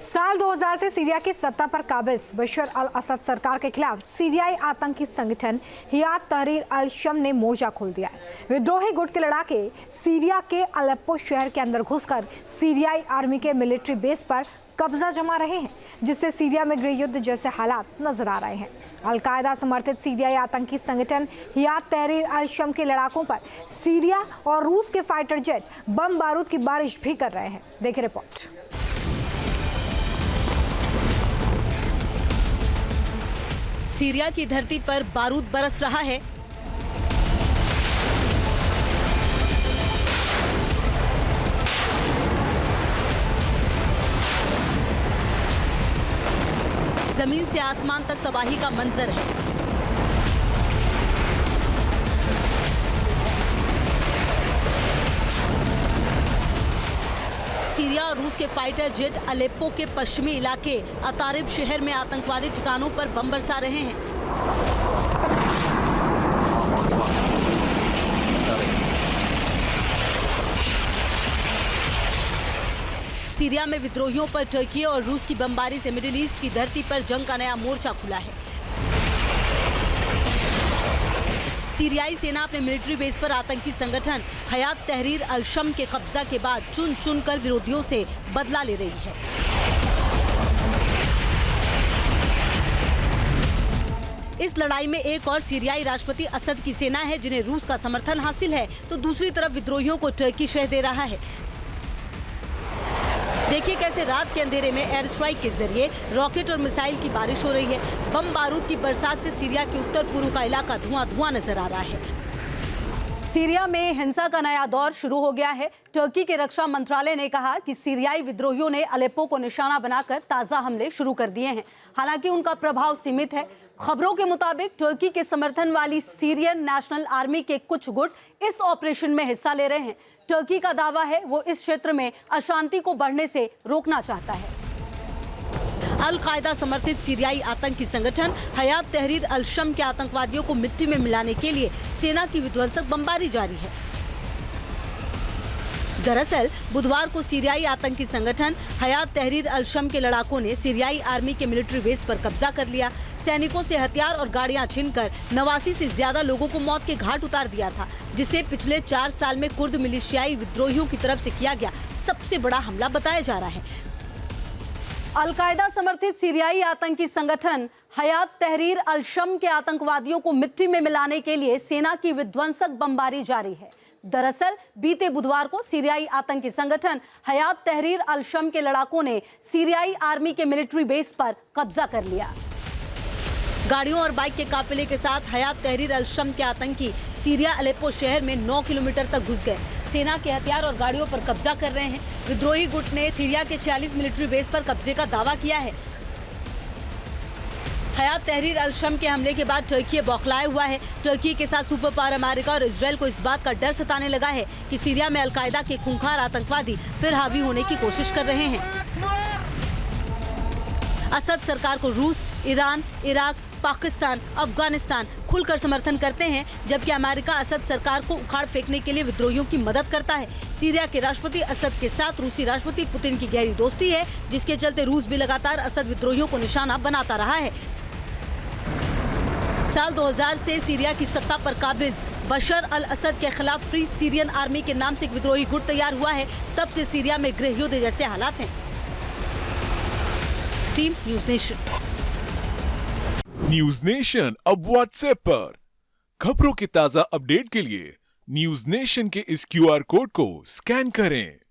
साल 2000 से सीरिया की सत्ता पर काबिज बशर अल असद सरकार के खिलाफ सीरियाई आतंकी संगठन हियात तहरीर अल शम ने मोर्चा खोल दिया है। विद्रोही गुट के लड़ाके सीरिया के अलेप्पो शहर के अंदर घुसकर सीरियाई आर्मी के मिलिट्री बेस पर कब्जा जमा रहे हैं, जिससे सीरिया में गृह युद्ध जैसे हालात नजर आ रहे हैं। अल-कायदा समर्थित सीरियाई आतंकी संगठन हियात तहरीर अल शम के लड़ाकों पर सीरिया और रूस के फाइटर जेट बम बारूद की बारिश भी कर रहे हैं। देखिए रिपोर्ट। सीरिया की धरती पर बारूद बरस रहा है। जमीन से आसमान तक तबाही का मंजर है। सीरिया और रूस के फाइटर जेट अलेप्पो के पश्चिमी इलाके अतारिब शहर में आतंकवादी ठिकानों पर बम बरसा रहे हैं। सीरिया में विद्रोहियों पर टर्की और रूस की बमबारी से मिडिल ईस्ट की धरती पर जंग का नया मोर्चा खुला है। सीरियाई सेना अपने मिलिट्री बेस पर आतंकी संगठन हयात तहरीर अल शम के कब्जा के बाद चुन चुन कर विरोधियों से बदला ले रही है। इस लड़ाई में एक और सीरियाई राष्ट्रपति असद की सेना है, जिन्हें रूस का समर्थन हासिल है, तो दूसरी तरफ विद्रोहियों को टर्की शह दे रहा है। देखिए कैसे रात के अंधेरे में एयर स्ट्राइक के जरिए रॉकेट और मिसाइल की बारिश हो रही है। बम बारूद की बरसात से सीरिया के उत्तर पूर्व का इलाका धुआं-धुआं नजर आ रहा है। सीरिया में हिंसा का नया दौर शुरू हो गया है। टर्की के रक्षा मंत्रालय ने कहा कि सीरियाई विद्रोहियों ने अलेप्पो को निशाना बनाकर ताजा हमले शुरू कर दिए हैं। हालांकि उनका प्रभाव सीमित है। खबरों के मुताबिक टर्की के समर्थन वाली सीरियन नेशनल आर्मी के कुछ गुट इस ऑपरेशन में हिस्सा ले रहे हैं। टर्की का दावा है वो इस क्षेत्र में अशांति को बढ़ने से रोकना चाहता है। अल-कायदा समर्थित सीरियाई आतंकी संगठन हयात तहरीर अल शम के आतंकवादियों को मिट्टी में मिलाने के लिए सेना की विध्वंसक बमबारी जारी है। दरअसल बुधवार को सीरियाई आतंकी संगठन हयात तहरीर अल शम के लड़ाकों ने सीरियाई आर्मी के मिलिट्री बेस पर कब्जा कर लिया। सैनिकों से हथियार और गाड़ियां छीनकर 89 से ज्यादा लोगों को मौत के घाट उतार दिया था, जिसे पिछले 4 साल में कुर्द मिलिशियाई विद्रोहियों की तरफ से किया गया सबसे बड़ा हमला बताया जा रहा है। अल-कायदा समर्थित सीरियाई आतंकी संगठन हयात तहरीर अल शम के आतंकवादियों को मिट्टी में मिलाने के लिए सेना की विध्वंसक बमबारी जारी है। दरअसल बीते बुधवार को सीरियाई आतंकी संगठन हयात तहरीर अल शम के लड़ाकों ने सीरियाई आर्मी के मिलिट्री बेस पर कब्जा कर लिया। गाड़ियों और बाइक के काफिले के साथ हयात तहरीर अल शम के आतंकी सीरिया अलेप्पो शहर में 9 किलोमीटर तक घुस गए। सेना के हथियार और गाड़ियों पर कब्जा कर रहे हैं। विद्रोही गुट ने सीरिया के 46 मिलिट्री बेस पर कब्जे का दावा किया है। हयात तहरीर अल शम के हमले के बाद टर्की बौखलाया हुआ है। टर्की के साथ सुपर पावर अमेरिका और इजरायल को इस बात का डर सताने लगा है कि सीरिया में अल-कायदा के खूंखार आतंकवादी फिर हावी होने की कोशिश कर रहे हैं। असद सरकार को रूस, ईरान, इराक, पाकिस्तान, अफगानिस्तान खुलकर समर्थन करते हैं, जबकि अमेरिका असद सरकार को उखाड़ फेंकने के लिए विद्रोहियों की मदद करता है। सीरिया के राष्ट्रपति असद के साथ रूसी राष्ट्रपति पुतिन की गहरी दोस्ती है, जिसके चलते रूस भी लगातार असद विद्रोहियों को निशाना बनाता रहा है। साल 2000 से सीरिया की सत्ता पर काबिज बशर अल असद के खिलाफ फ्री सीरियन आर्मी के नाम से एक विद्रोही गुट तैयार हुआ है। तब से सीरिया में गृह युद्ध जैसे हालात हैं। Team news nation. News nation अब व्हाट्सएप पर खबरों की ताजा अपडेट के लिए न्यूज़ नेशन के इस QR कोड को स्कैन करें।